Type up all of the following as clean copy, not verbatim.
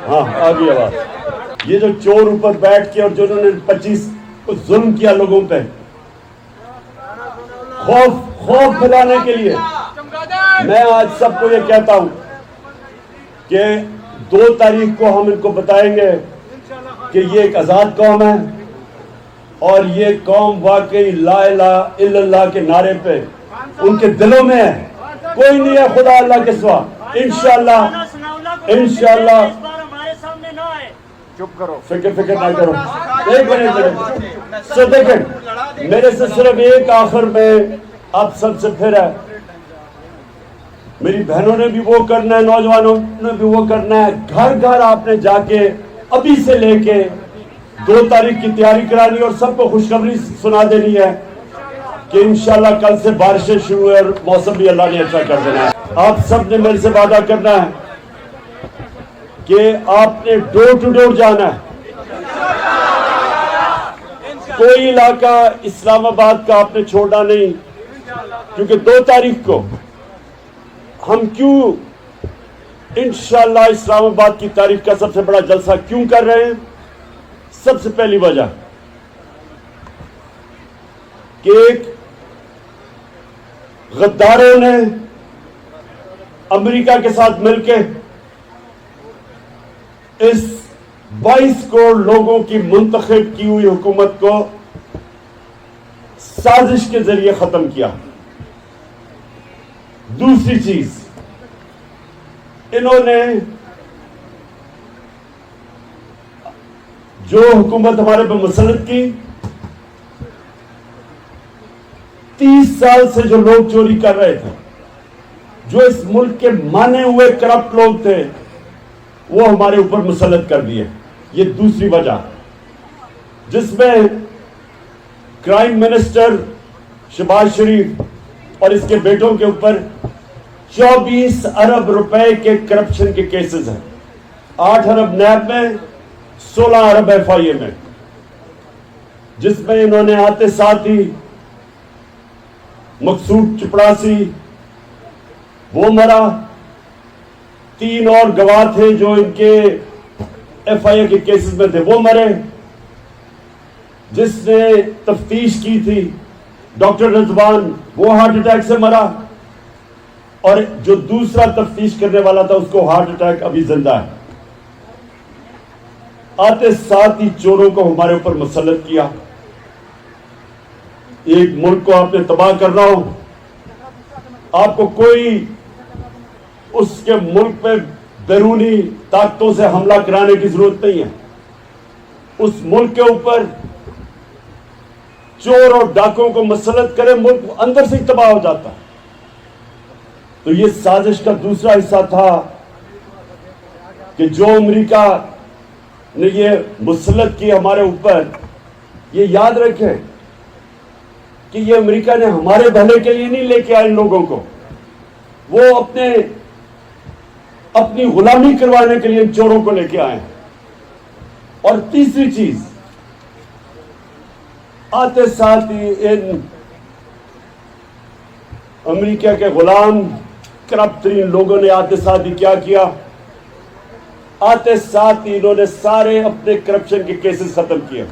हाँ आ गई आवाज। ये जो चोर ऊपर बैठ के और जो उन्होंने 25 को जुल्म किया लोगों पे, खौफ दिलाने के लिए, मैं आज सबको ये कहता हूं कि 2 तारीख को हम इनको बताएंगे कि ये एक आजाद कौम है और ये कौम वाकई ला इलाहा इल्लल्लाह के नारे पे उनके दिलों में है। कोई नहीं है खुदा अल्लाह के सिवा। इंशाअल्लाह चुप करो, फिक्र ना करो। एक मिनट सो देखें, मेरे से सिर्फ एक आखिर में आप सबसे फिर है, मेरी बहनों ने भी वो करना है, नौजवानों ने भी वो करना है। घर घर आपने जाके अभी से लेके 2 तारीख की तैयारी करानी और सबको खुशखबरी सुना देनी है कि इंशाल्लाह कल से बारिशें शुरू है और मौसम भी अल्लाह ने अच्छा कर देना है। आप सब ने मेरे से वादा करना है कि आपने डोर टू डोर जाना है। कोई इलाका इस्लामाबाद का आपने छोड़ना नहीं, क्योंकि 2 तारीख को हम क्यों इंशाअल्लाह इस्लामाबाद की तारीख का सबसे बड़ा जलसा क्यों कर रहे हैं? सबसे पहली वजह कि एक गद्दारों ने अमेरिका के साथ मिलकर इस 22 करोड़ लोगों की मुंतखब की हुई हुकूमत को साजिश के जरिए खत्म किया। दूसरी चीज, इन्होंने जो हुकूमत हमारे पर मुसल्लत की, 30 साल से जो लोग चोरी कर रहे थे, जो इस मुल्क के माने हुए करप्ट लोग थे, वो हमारे ऊपर मुसल्लत कर दिए। ये दूसरी वजह, जिसमें क्राइम मिनिस्टर शहबाज शरीफ और इसके बेटों के ऊपर 24 अरब रुपए के करप्शन के केसेस हैं। 8 अरब नैब में, 16 अरब FIA में, जिसमें इन्होंने आते साथ ही मकसूद चपड़ासी वो मरा, 3 और गवाह थे जो इनके FIA के केसेस में थे, वो मरे। जिसने तफ्तीश की थी डॉक्टर रिजवान, वो हार्ट अटैक से मरा, और जो दूसरा तफ्तीश करने वाला था उसको हार्ट अटैक अभी जिंदा है। आते साथ ही चोरों को हमारे ऊपर मुसल्लत किया। एक मुल्क को आपने तबाह करना हो, आपको कोई उसके मुल्क पे बैरूनी ताकतों से हमला कराने की जरूरत नहीं है। उस मुल्क के ऊपर चोर और डाकुओं को मुसल्लत करे, मुल्क अंदर से ही तबाह हो जाता। तो ये साजिश का दूसरा हिस्सा था कि जो अमेरिका ने ये मुसल्लत की हमारे ऊपर, ये याद रखें कि ये अमेरिका ने हमारे भले के लिए नहीं लेके आए इन लोगों को, वो अपनी गुलामी करवाने के लिए इन चोरों को लेके आए। और तीसरी चीज, आते साथ ही इन अमेरिका के गुलाम करप्ट तरीन लोगों ने आते साथ ही क्या किया? आते साथ ही इन्होंने सारे अपने करप्शन के केसेस खत्म किए,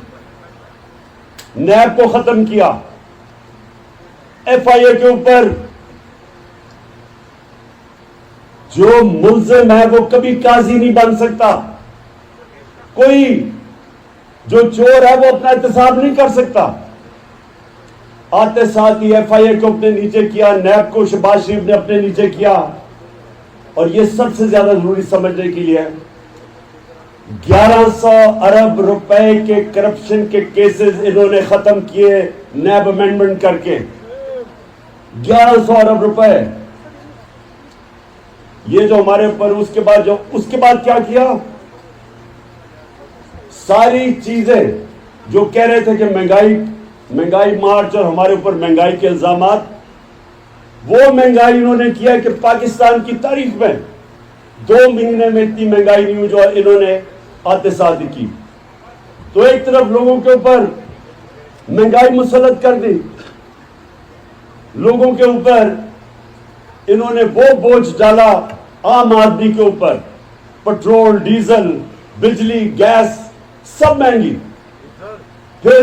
नैब को खत्म किया, FIA के ऊपर जो मुल्जिम है वो कभी काजी नहीं बन सकता, कोई जो चोर है वो अपना एहतसाब नहीं कर सकता। आते साथ ही FIA को अपने नीचे किया, नैब को शहबाज शरीफ ने अपने नीचे किया, और ये सबसे ज्यादा जरूरी समझने के लिए 1100 अरब रुपए के करप्शन के केसेस इन्होंने खत्म किए नैब अमेंडमेंट करके। 1100 अरब रुपए ये जो हमारे ऊपर, उसके बाद क्या किया? सारी चीजें जो कह रहे थे कि महंगाई मार्च और हमारे ऊपर महंगाई के इल्जामात, वो महंगाई इन्होंने किया कि पाकिस्तान की तारीख में 2 महीने में इतनी महंगाई नहीं हुई जो इन्होंने आते साथ ही की। तो एक तरफ लोगों के ऊपर महंगाई मुसल्लत कर दी, लोगों के ऊपर इन्होंने वो बोझ डाला आम आदमी के ऊपर पेट्रोल, डीजल, बिजली, गैस सब महंगी। फिर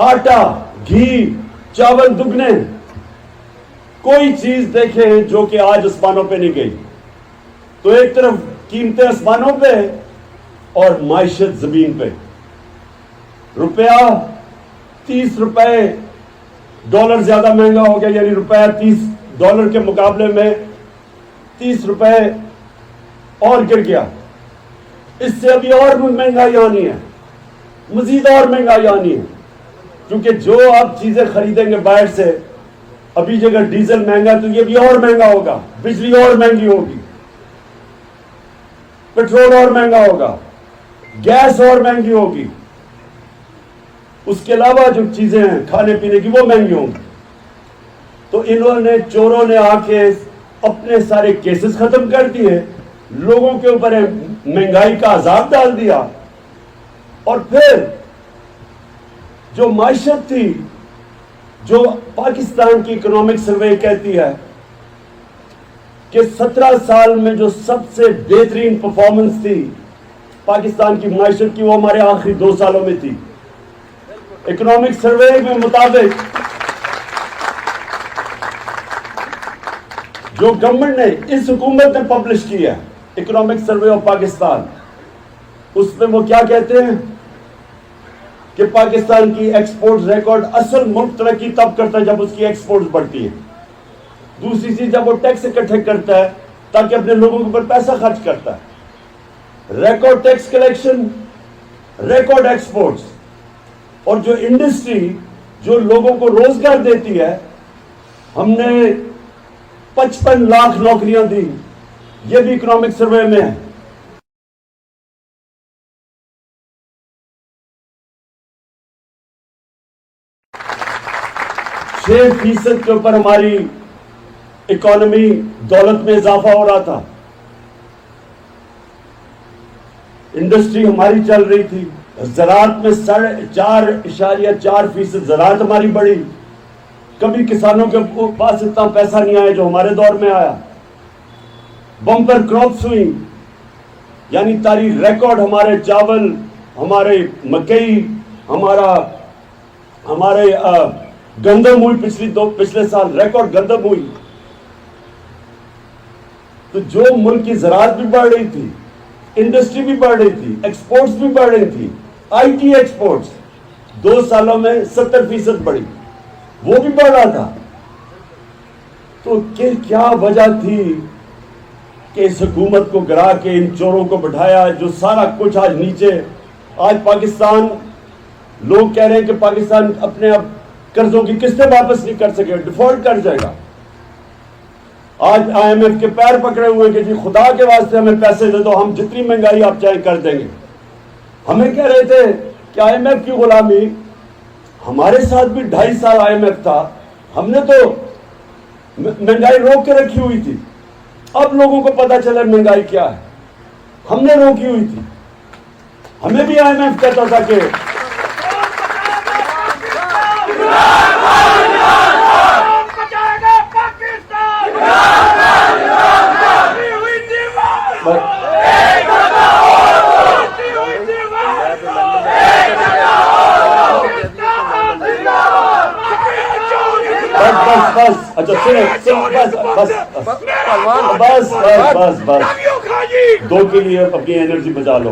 आटा, घी, चावल दुगने। कोई चीज देखें जो कि आज आसमानों पे नहीं गई। तो एक तरफ कीमतें आसमानों पे और माइशत जमीन पे। रुपया 30 रुपए डॉलर ज्यादा महंगा हो गया, यानी रुपया 30 डॉलर के मुकाबले में 30 रुपए और गिर गया। इससे अभी और महंगाई आनी है, मजीद और महंगाई आनी है, क्योंकि जो आप चीजें खरीदेंगे बाहर से, अभी जगह डीजल महंगा तो ये भी और महंगा होगा, बिजली और महंगी होगी, पेट्रोल और महंगा होगा, गैस और महंगी होगी, उसके अलावा जो चीजें हैं खाने पीने की वो महंगी होंगी। तो इन्होंने, चोरों ने आके अपने सारे केसेस खत्म कर दिए, लोगों के ऊपर महंगाई का अजाब डाल दिया। और फिर जो माइशत थी, जो पाकिस्तान की इकोनॉमिक सर्वे कहती है कि 17 साल में जो सबसे बेहतरीन परफॉर्मेंस थी पाकिस्तान की माइशत की, वो हमारे आखिरी 2 सालों में थी। इकोनॉमिक सर्वे के मुताबिक जो गवर्नमेंट ने, इस हुकूमत ने पब्लिश किया है, इकोनॉमिक सर्वे ऑफ पाकिस्तान, उसमें वो क्या कहते हैं कि पाकिस्तान की एक्सपोर्ट रिकॉर्ड, असल मुल्क तरक्की तब करता है जब उसकी एक्सपोर्ट बढ़ती है। दूसरी चीज, जब वो टैक्स इकट्ठे करता है ताकि अपने लोगों के ऊपर पैसा खर्च करता है। Record tax collection, record exports, और जो इंडस्ट्री जो लोगों को रोजगार देती है, हमने 55 लाख नौकरियां दी, ये भी इकोनॉमिक सर्वे में है। 6% के ऊपर हमारी इकोनॉमी, दौलत में इजाफा हो रहा था। इंडस्ट्री हमारी चल रही थी। ज़राअत में 4.4% ज़राअत हमारी बढ़ी। कभी किसानों के पास इतना पैसा नहीं आया जो हमारे दौर में आया। बम्पर क्रॉप्स हुई, यानी तारीख रिकॉर्ड, हमारे चावल, हमारे मकई, हमारे गंदम हुई, पिछले साल रिकॉर्ड गंदम हुई। तो जो मुल्क की ज़राअत भी बढ़ रही थी, इंडस्ट्री भी बढ़ रही थी, एक्सपोर्ट्स भी बढ़ रही थी। आईटी एक्सपोर्ट्स 2 सालों में 70% बढ़ी, वो भी बढ़ रहा था। तो क्या वजह थी कि इस हुकूमत को गिरा के इन चोरों को बिठाया, जो सारा कुछ आज नीचे। आज पाकिस्तान, लोग कह रहे हैं कि पाकिस्तान अपने अब कर्जों की किस्तें वापस नहीं कर सके, डिफॉल्ट कर जाएगा। आज आईएमएफ के पैर पकड़े हुए कि जी खुदा के वास्ते हमें पैसे दे दो, हम जितनी महंगाई आप चाहे कर देंगे। हमें कह रहे थे कि आईएमएफ की गुलामी, हमारे साथ भी 2.5 साल आईएमएफ था, हमने तो महंगाई रोक के रखी हुई थी। अब लोगों को पता चला महंगाई क्या है, हमने रोकी हुई थी। हमें भी आईएमएफ कहता था कि बस अच्छा सुनो, बस 2 के लिए अपनी एनर्जी बचा लो।